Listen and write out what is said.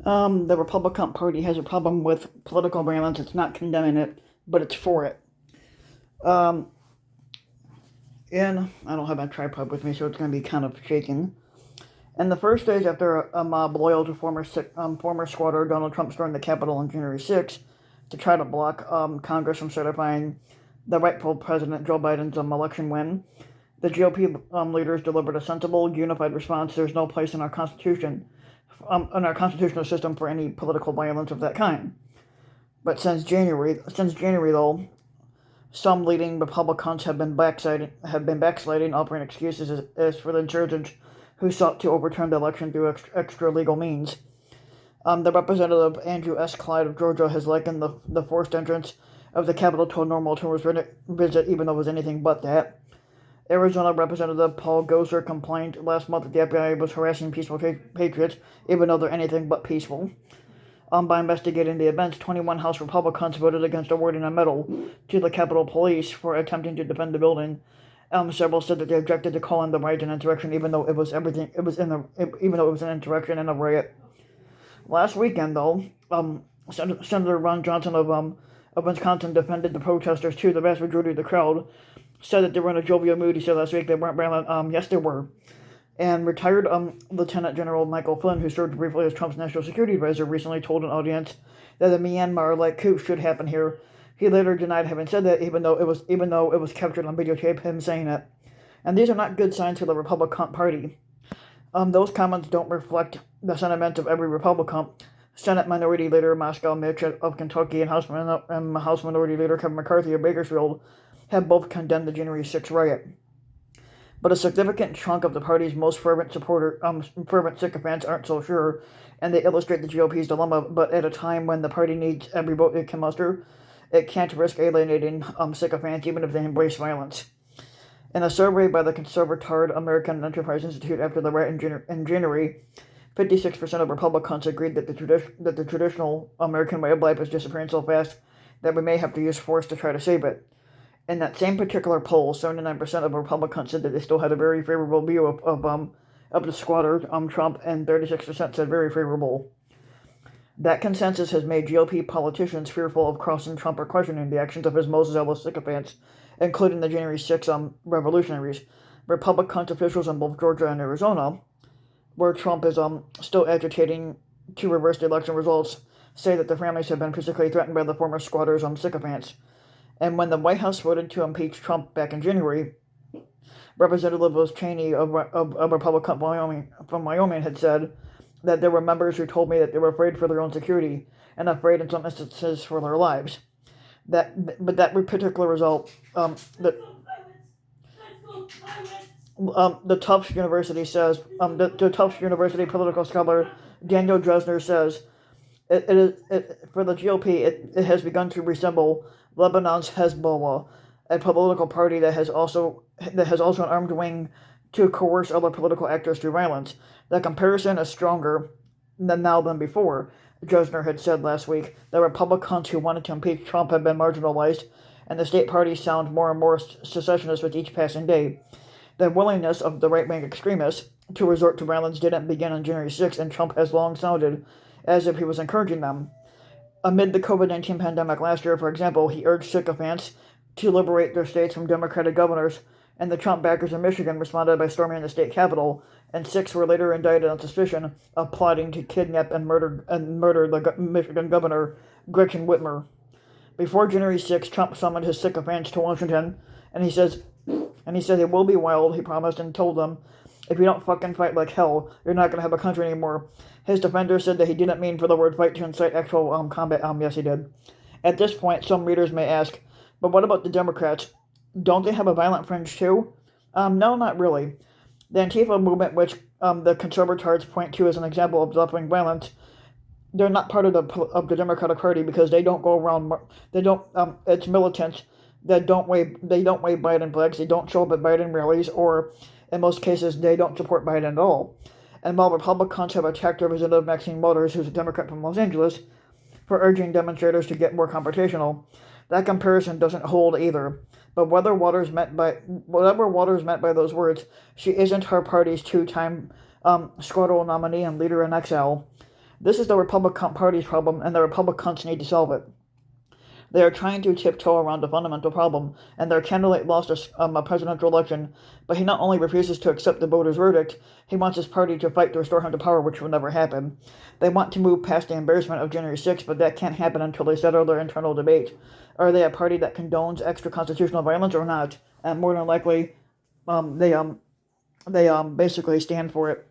The Republican Party has a problem with political violence. It's not condemning it, but it's for it. Um, and I don't have my tripod with me, so it's going to be kind of shaking. In the first days after a mob loyal to former squatter Donald Trump stormed the Capitol on January 6th to try to block Congress from certifying the rightful President Joe Biden's election win, the GOP leaders delivered a sensible, unified response. There's no place in our constitutional system for any political violence of that kind. But since January, though, some leading Republicans have been backsliding, offering excuses as for the insurgents who sought to overturn the election through extra legal means. The Representative Andrew S. Clyde of Georgia has likened the forced entrance of the Capitol to a normal tourist visit, even though it was anything but that. Arizona Representative Paul Gosar complained last month that the FBI was harassing peaceful patriots, even though they're anything but peaceful. By investigating the events, 21 House Republicans voted against awarding a medal to the Capitol Police for attempting to defend the building. Several said that they objected to calling the riot an insurrection, even though it was an insurrection and a riot. Last weekend, though, Senator Ron Johnson of Wisconsin defended the protesters too. The vast majority of the crowd said that they were in a jovial mood. He said last week they weren't violent. Yes, they were. And retired Lieutenant General Michael Flynn, who served briefly as Trump's national security advisor, recently told an audience that a Myanmar-like coup should happen here. He later denied having said that, even though it was captured on videotape, him saying it. And these are not good signs for the Republican Party. Those comments don't reflect the sentiments of every Republican. Senate Minority Leader Moscow Mitch of Kentucky and House Minority Leader Kevin McCarthy of Bakersfield have both condemned the January 6th riot. But a significant chunk of the party's most fervent sycophants aren't so sure, and they illustrate the GOP's dilemma. But at a time when the party needs every vote it can muster, it can't risk alienating sycophants even if they embrace violence. In a survey by the Conservatard American Enterprise Institute after the riot in January, 56% of Republicans agreed that the traditional American way of life is disappearing so fast that we may have to use force to try to save it. In that same particular poll, 79% of Republicans said that they still had a very favorable view of the squatter, Trump, and 36% said very favorable. That consensus has made GOP politicians fearful of crossing Trump or questioning the actions of his most zealous sycophants, including the January 6th revolutionaries. Republican officials in both Georgia and Arizona, where Trump is still agitating to reverse the election results, say that the families have been physically threatened by the former squatters' sycophants. And when the White House voted to impeach Trump back in January, Representative Liz Cheney of Republican from Wyoming had said that there were members who told me that they were afraid for their own security and afraid in some instances for their lives. But that particular result, the Tufts University says, the Tufts University political scholar Daniel Dresner says, for the GOP, it has begun to resemble Lebanon's Hezbollah, a political party that has also an armed wing to coerce other political actors through violence. The comparison is stronger now than before, Dresner had said last week. The Republicans who wanted to impeach Trump have been marginalized, and the state parties sound more and more secessionist with each passing day. The willingness of the right-wing extremists to resort to violence didn't begin on January 6th, and Trump has long sounded as if he was encouraging them. Amid the COVID-19 pandemic last year, for example, he urged sycophants to liberate their states from Democratic governors, and the Trump backers in Michigan responded by storming the state capitol, and 6 were later indicted on suspicion of plotting to kidnap and murder the Michigan governor, Gretchen Whitmer. Before January 6th, Trump summoned his sycophants to Washington, and he said it will be wild, he promised, and told them, if you don't fucking fight like hell, you're not going to have a country anymore. His defenders said that he didn't mean for the word fight to incite actual combat. Yes, he did. At this point, some readers may ask, but what about the Democrats? Don't they have a violent fringe too? No, not really. The Antifa movement, which the conservatards point to as an example of left-wing violence, they're not part of the Democratic Party because they don't go around. It's militants that don't wave Biden flags. They don't show up at Biden rallies, or in most cases, they don't support Biden at all. And while Republicans have attacked Representative Maxine Waters, who's a Democrat from Los Angeles, for urging demonstrators to get more confrontational, that comparison doesn't hold either. But whatever Waters meant by those words, she isn't her party's two-time Squirtle nominee and leader in exile. This is the Republican Party's problem, and the Republicans need to solve it. They are trying to tiptoe around the fundamental problem, and their candidate lost a presidential election, but he not only refuses to accept the voters' verdict, he wants his party to fight to restore him to power, which will never happen. They want to move past the embarrassment of January 6th, but that can't happen until they settle their internal debate. Are they a party that condones extra-constitutional violence or not? And more than likely, they basically stand for it.